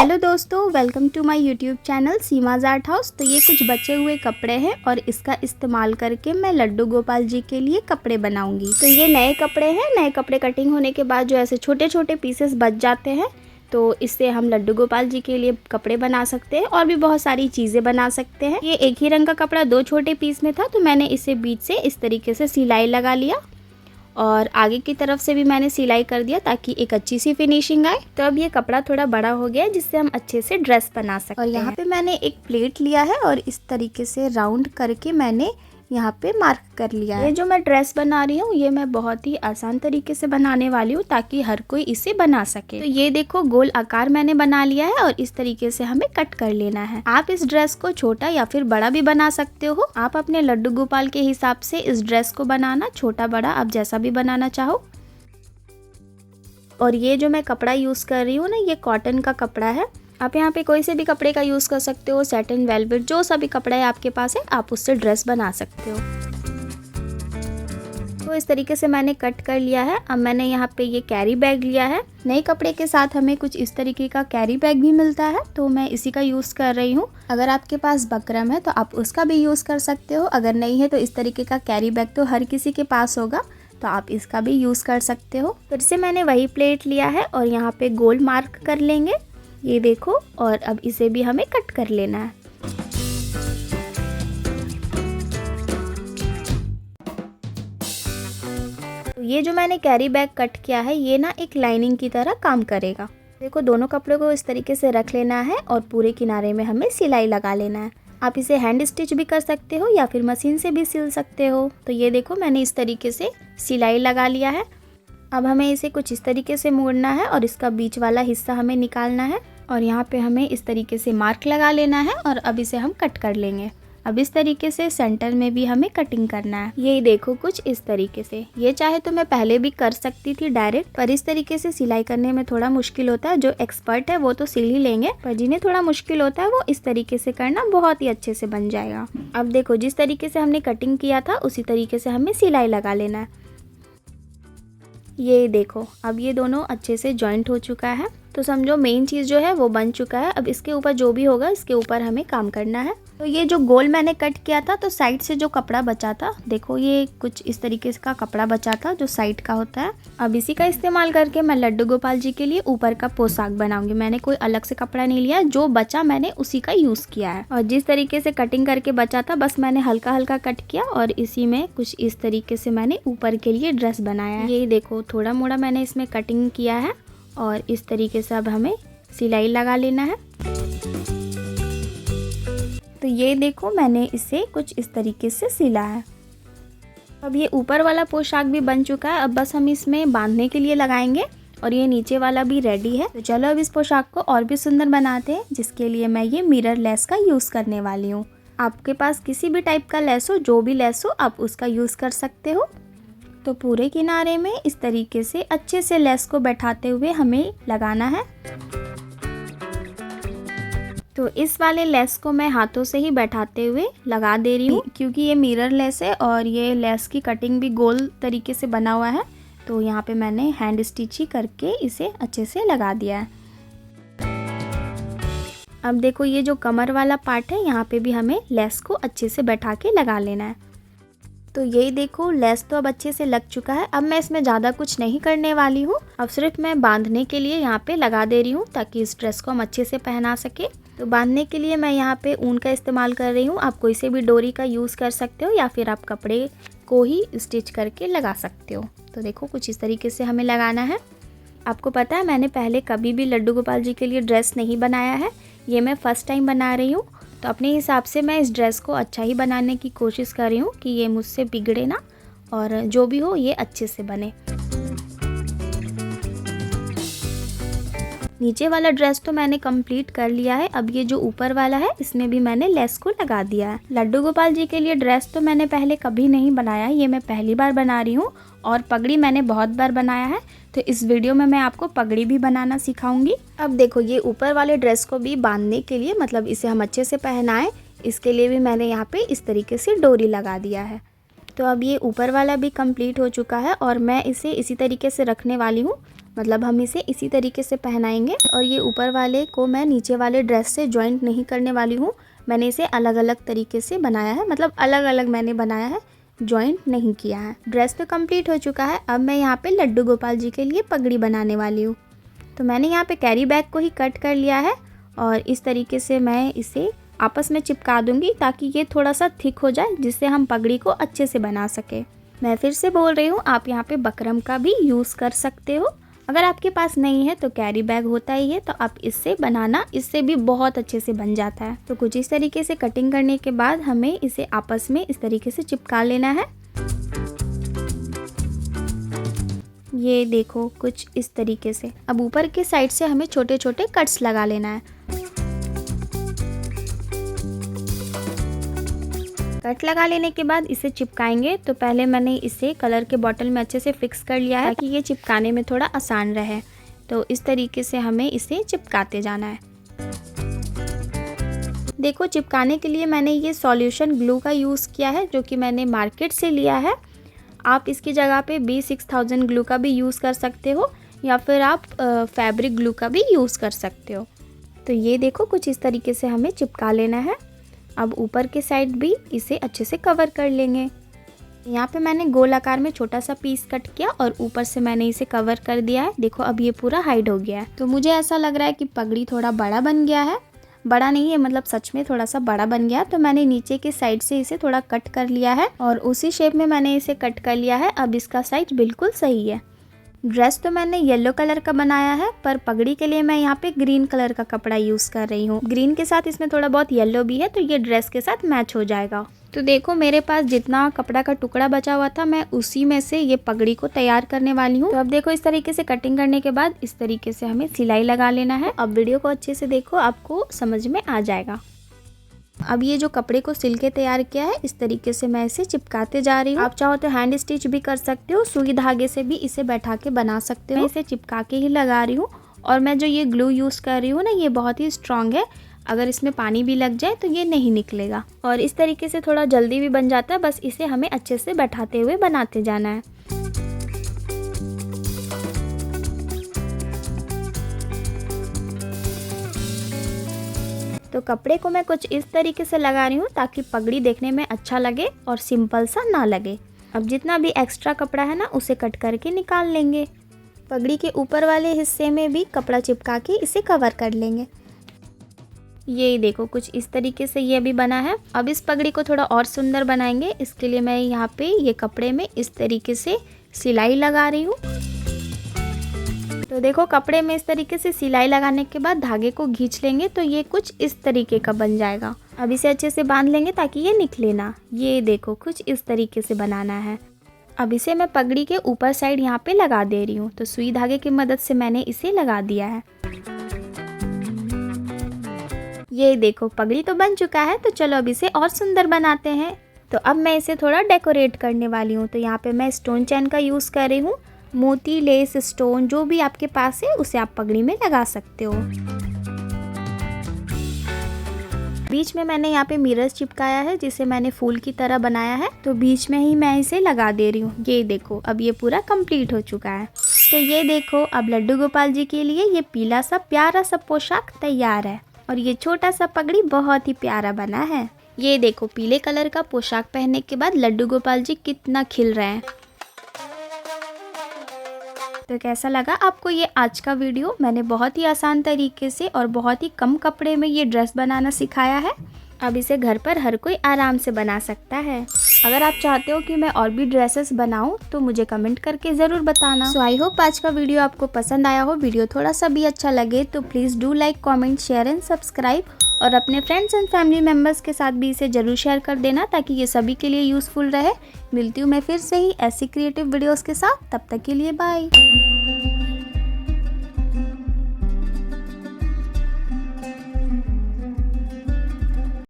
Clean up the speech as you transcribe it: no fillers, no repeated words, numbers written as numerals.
Hello दोस्तों, welcome to my YouTube channel Seema's art house. तो ये कुछ बचे हुए कपड़े हैं और इसका इस्तेमाल करके मैं लड्डू गोपाल जी के लिए कपड़े बनाऊंगी। तो ये नए कपड़े हैं। नए कपड़े कटिंग होने के बाद जो ऐसे छोटे छोटे पीसेस बच जाते हैं, तो इससे हम लड्डू गोपाल जी के लिए कपड़े बना सकते हैं और भी बहुत सारी चीज़ें बना सकते हैं। ये एक ही रंग का कपड़ा दो छोटे पीस में था, तो मैंने इसे बीच से इस तरीके से सिलाई लगा लिया और आगे की तरफ से भी मैंने सिलाई कर दिया ताकि एक अच्छी सी फिनिशिंग आए। तो अब ये कपड़ा थोड़ा बड़ा हो गया जिससे हम अच्छे से ड्रेस बना सकते हैं। और यहाँ पे मैंने एक प्लेट लिया है और इस तरीके से राउंड करके मैंने यहाँ पे मार्क कर लिया है। ये जो मैं ड्रेस बना रही हूँ ये मैं बहुत ही आसान तरीके से बनाने वाली हूँ ताकि हर कोई इसे बना सके। तो ये देखो गोल आकार मैंने बना लिया है और इस तरीके से हमें कट कर लेना है। आप इस ड्रेस को छोटा या फिर बड़ा भी बना सकते हो। आप अपने लड्डू गोपाल के हिसाब से इस ड्रेस को बनाना, छोटा बड़ा आप जैसा भी बनाना चाहो। और ये जो मैं कपड़ा यूज कर रही हूँ ना, ये कॉटन का कपड़ा है। आप यहाँ पे कोई से भी कपड़े का यूज़ कर सकते हो, सैटिन, वेलवेट, जो सा भी कपड़ा है आपके पास है आप उससे ड्रेस बना सकते हो। तो इस तरीके से मैंने कट कर लिया है। अब मैंने यहाँ पे ये कैरी बैग लिया है। नए कपड़े के साथ हमें कुछ इस तरीके का कैरी बैग भी मिलता है, तो मैं इसी का यूज़ कर रही हूँ। अगर आपके पास बकरम है तो आप उसका भी यूज़ कर सकते हो, अगर नहीं है तो इस तरीके का कैरी बैग तो हर किसी के पास होगा, तो आप इसका भी यूज़ कर सकते हो। फिर से मैंने वही प्लेट लिया है और यहाँ पे गोल मार्क कर लेंगे, ये देखो। और अब इसे भी हमें कट कर लेना है। तो ये जो मैंने कैरी बैग कट किया है ये ना एक लाइनिंग की तरह काम करेगा। देखो दोनों कपड़ों को इस तरीके से रख लेना है और पूरे किनारे में हमें सिलाई लगा लेना है। आप इसे हैंड स्टिच भी कर सकते हो या फिर मशीन से भी सिल सकते हो। तो ये देखो मैंने इस तरीके से सिलाई लगा लिया है। अब हमें इसे कुछ इस तरीके से मोड़ना है और इसका बीच वाला हिस्सा हमें निकालना है और यहाँ पे हमें इस तरीके से मार्क लगा लेना है और अब इसे हम कट कर लेंगे। अब इस तरीके से सेंटर में भी हमें कटिंग करना है। ये देखो कुछ इस तरीके से। ये चाहे तो मैं पहले भी कर सकती थी डायरेक्ट, पर इस तरीके से सिलाई करने में थोड़ा मुश्किल होता है। जो एक्सपर्ट है वो तो सिल ही लेंगे, पर जिन्हें थोड़ा मुश्किल होता है वो इस तरीके से करना बहुत ही अच्छे से बन जाएगा। अब देखो जिस तरीके से हमने कटिंग किया था उसी तरीके से हमें सिलाई लगा लेना है। ये देखो अब ये दोनों अच्छे से जॉइंट हो चुका है। तो समझो मेन चीज़ जो है वो बन चुका है। अब इसके ऊपर जो भी होगा इसके ऊपर हमें काम करना है। तो ये जो गोल मैंने कट किया था तो साइड से जो कपड़ा बचा था, देखो ये कुछ इस तरीके का कपड़ा बचा था जो साइड का होता है। अब इसी का इस्तेमाल करके मैं लड्डू गोपाल जी के लिए ऊपर का पोशाक बनाऊंगी। मैंने कोई अलग से कपड़ा नहीं लिया, जो बचा मैंने उसी का यूज़ किया है। और जिस तरीके से कटिंग करके बचा था बस मैंने हल्का हल्का कट किया और इसी में कुछ इस तरीके से मैंने ऊपर के लिए ड्रेस बनाया है। ये देखो थोड़ा मोड़ा मैंने इसमें कटिंग किया है और इस तरीके से अब हमें सिलाई लगा लेना है। तो ये देखो मैंने इसे कुछ इस तरीके से सिला है। अब ये ऊपर वाला पोशाक भी बन चुका है। अब बस हम इसमें बांधने के लिए लगाएंगे और ये नीचे वाला भी रेडी है। तो चलो अब इस पोशाक को और भी सुंदर बनाते हैं, जिसके लिए मैं ये मिरर लेस का यूज़ करने वाली हूँ। आपके पास किसी भी टाइप का लेस हो, जो भी लेस हो आप उसका यूज़ कर सकते हो। तो पूरे किनारे में इस तरीके से अच्छे से लेस को बैठाते हुए हमें लगाना है। तो इस वाले लेस को मैं हाथों से ही बैठाते हुए लगा दे रही हूँ, क्योंकि ये मिरर लेस है और ये लेस की कटिंग भी गोल तरीके से बना हुआ है। तो यहाँ पे मैंने हैंड स्टिच ही करके इसे अच्छे से लगा दिया है। अब देखो ये जो कमर वाला पार्ट है यहाँ पे भी हमें लेस को अच्छे से बैठा के लगा लेना है। तो यही देखो लेस तो अब अच्छे से लग चुका है। अब मैं इसमें ज़्यादा कुछ नहीं करने वाली हूँ। अब सिर्फ मैं बांधने के लिए यहाँ पे लगा दे रही हूँ ताकि इस ड्रेस को हम अच्छे से पहना सके। तो बांधने के लिए मैं यहाँ पे ऊन का इस्तेमाल कर रही हूँ। आप कोई से भी डोरी का यूज़ कर सकते हो या फिर आप कपड़े को ही स्टिच करके लगा सकते हो। तो देखो कुछ इस तरीके से हमें लगाना है। आपको पता है मैंने पहले कभी भी लड्डू गोपाल जी के लिए ड्रेस नहीं बनाया है, ये मैं फर्स्ट टाइम बना रही हूँ। तो अपने हिसाब से मैं इस ड्रेस को अच्छा ही बनाने की कोशिश कर रही हूँ कि ये मुझसे बिगड़े ना और जो भी हो ये अच्छे से बने। नीचे वाला ड्रेस तो मैंने कंप्लीट कर लिया है। अब ये जो ऊपर वाला है इसमें भी मैंने लेस को लगा दिया है। लड्डू गोपाल जी के लिए ड्रेस तो मैंने पहले कभी नहीं बनाया, ये मैं पहली बार बना रही हूँ। और पगड़ी मैंने बहुत बार बनाया है, तो इस वीडियो में मैं आपको पगड़ी भी बनाना सिखाऊंगी। अब देखो ये ऊपर वाले ड्रेस को भी बांधने के लिए, मतलब इसे हम अच्छे से पहनाएं, इसके लिए भी मैंने यहाँ पे इस तरीके से डोरी लगा दिया है। तो अब ये ऊपर वाला भी कंप्लीट हो चुका है और मैं इसे इसी तरीके से रखने वाली हूँ मतलब हम इसे इसी तरीके से पहनाएंगे। और ये ऊपर वाले को मैं नीचे वाले ड्रेस से जॉइंट नहीं करने वाली हूँ। मैंने इसे अलग अलग तरीके से बनाया है, मतलब अलग अलग मैंने बनाया है, जॉइंट नहीं किया है। ड्रेस तो कंप्लीट हो चुका है। अब मैं यहाँ पे लड्डू गोपाल जी के लिए पगड़ी बनाने वाली हूँ। तो मैंने यहाँ पे कैरी बैग को ही कट कर लिया है और इस तरीके से मैं इसे आपस में चिपका दूंगी ताकि ये थोड़ा सा थिक हो जाए, जिससे हम पगड़ी को अच्छे से बना सके। मैं फिर से बोल रही हूँ, आप यहाँ पे बकरम का भी यूज़ कर सकते हो। अगर आपके पास नहीं है तो कैरी बैग होता ही है, तो आप इससे बनाना, इससे भी बहुत अच्छे से बन जाता है। तो कुछ इस तरीके से कटिंग करने के बाद हमें इसे आपस में इस तरीके से चिपका लेना है। ये देखो कुछ इस तरीके से। अब ऊपर के साइड से हमें छोटे छोटे कट्स लगा लेना है। कट लगा लेने के बाद इसे चिपकाएंगे। तो पहले मैंने इसे कलर के बॉटल में अच्छे से फिक्स कर लिया है ताकि ये चिपकाने में थोड़ा आसान रहे। तो इस तरीके से हमें इसे चिपकाते जाना है। देखो चिपकाने के लिए मैंने ये सॉल्यूशन ग्लू का यूज़ किया है, जो कि मैंने मार्केट से लिया है। आप इसकी जगह पे B6000 ग्लू का भी यूज़ कर सकते हो या फिर आप फैब्रिक ग्लू का भी यूज़ कर सकते हो। तो ये देखो कुछ इस तरीके से हमें चिपका लेना है। अब ऊपर के साइड भी इसे अच्छे से कवर कर लेंगे। यहाँ पे मैंने गोल आकार में छोटा सा पीस कट किया और ऊपर से मैंने इसे कवर कर दिया है। देखो अब ये पूरा हाइड हो गया है। तो मुझे ऐसा लग रहा है कि पगड़ी थोड़ा बड़ा बन गया है। बड़ा नहीं है, मतलब सच में थोड़ा सा बड़ा बन गया। तो मैंने नीचे के साइड से इसे थोड़ा कट कर लिया है और उसी शेप में मैंने इसे कट कर लिया है। अब इसका साइज बिल्कुल सही है। ड्रेस तो मैंने येलो कलर का बनाया है, पर पगड़ी के लिए मैं यहाँ पे ग्रीन कलर का कपड़ा यूज़ कर रही हूँ। ग्रीन के साथ इसमें थोड़ा बहुत येलो भी है, तो ये ड्रेस के साथ मैच हो जाएगा। तो देखो मेरे पास जितना कपड़ा का टुकड़ा बचा हुआ था, मैं उसी में से ये पगड़ी को तैयार करने वाली हूँ। तो अब देखो इस तरीके से कटिंग करने के बाद इस तरीके से हमें सिलाई लगा लेना है। अब वीडियो को अच्छे से देखो, आपको समझ में आ जाएगा। अब ये जो कपड़े को सिल के तैयार किया है, इस तरीके से मैं इसे चिपकाते जा रही हूँ। आप चाहो तो हैंड स्टिच भी कर सकते हो, सुई धागे से भी इसे बैठा के बना सकते हो। मैं इसे चिपका के ही लगा रही हूँ। और मैं जो ये ग्लू यूज़ कर रही हूँ ना, ये बहुत ही स्ट्रॉन्ग है। अगर इसमें पानी भी लग जाए तो ये नहीं निकलेगा। और इस तरीके से थोड़ा जल्दी भी बन जाता है। बस इसे हमें अच्छे से बैठाते हुए बनाते जाना है। तो कपड़े को मैं कुछ इस तरीके से लगा रही हूँ ताकि पगड़ी देखने में अच्छा लगे और सिंपल सा ना लगे। अब जितना भी एक्स्ट्रा कपड़ा है ना, उसे कट करके निकाल लेंगे। पगड़ी के ऊपर वाले हिस्से में भी कपड़ा चिपका के इसे कवर कर लेंगे। ये देखो कुछ इस तरीके से ये भी बना है। अब इस पगड़ी को थोड़ा और सुंदर बनाएंगे। इसके लिए मैं यहाँ पे ये कपड़े में इस तरीके से सिलाई लगा रही हूँ। तो देखो कपड़े में इस तरीके से सिलाई लगाने के बाद धागे को खींच लेंगे तो ये कुछ इस तरीके का बन जाएगा। अब इसे अच्छे से बांध लेंगे ताकि ये निकले ना। ये देखो कुछ इस तरीके से बनाना है। अब इसे मैं पगड़ी के ऊपर साइड यहाँ पे लगा दे रही हूँ। तो सुई धागे की मदद से मैंने इसे लगा दिया है। ये देखो पगड़ी तो बन चुका है। तो चलो अब इसे और सुंदर बनाते हैं। तो अब मैं इसे थोड़ा डेकोरेट करने वाली हूँ। तो यहाँ पे मैं स्टोन चैन का यूज़ कर रही हूँ। मोती, लेस, स्टोन जो भी आपके पास है उसे आप पगड़ी में लगा सकते हो। बीच में मैंने यहाँ पे मिरर्स चिपकाया है, जिसे मैंने फूल की तरह बनाया है। तो बीच में ही मैं इसे लगा दे रही हूँ। ये देखो अब ये पूरा कंप्लीट हो चुका है। तो ये देखो अब लड्डू गोपाल जी के लिए ये पीला सा प्यारा सा पोशाक तैयार है। और ये छोटा सा पगड़ी बहुत ही प्यारा बना है। ये देखो पीले कलर का पोशाक पहनने के बाद लड्डू गोपाल जी कितना खिल रहे हैं। तो कैसा लगा आपको ये आज का वीडियो? मैंने बहुत ही आसान तरीके से और बहुत ही कम कपड़े में ये ड्रेस बनाना सिखाया है। अब इसे घर पर हर कोई आराम से बना सकता है। अगर आप चाहते हो कि मैं और भी ड्रेसेस बनाऊं तो मुझे कमेंट करके ज़रूर बताना। सो आई होप आज का वीडियो आपको पसंद आया हो। वीडियो थोड़ा सा भी अच्छा लगे तो please do like, comment, share and subscribe. और अपने फ्रेंड्स एंड फैमिली मेम्बर्स के साथ भी इसे ज़रूर शेयर कर देना ताकि ये सभी के लिए यूज़फुल रहे। मिलती हूँ मैं फिर से ही ऐसी क्रिएटिव वीडियोज़ के साथ। तब तक के लिए बाय।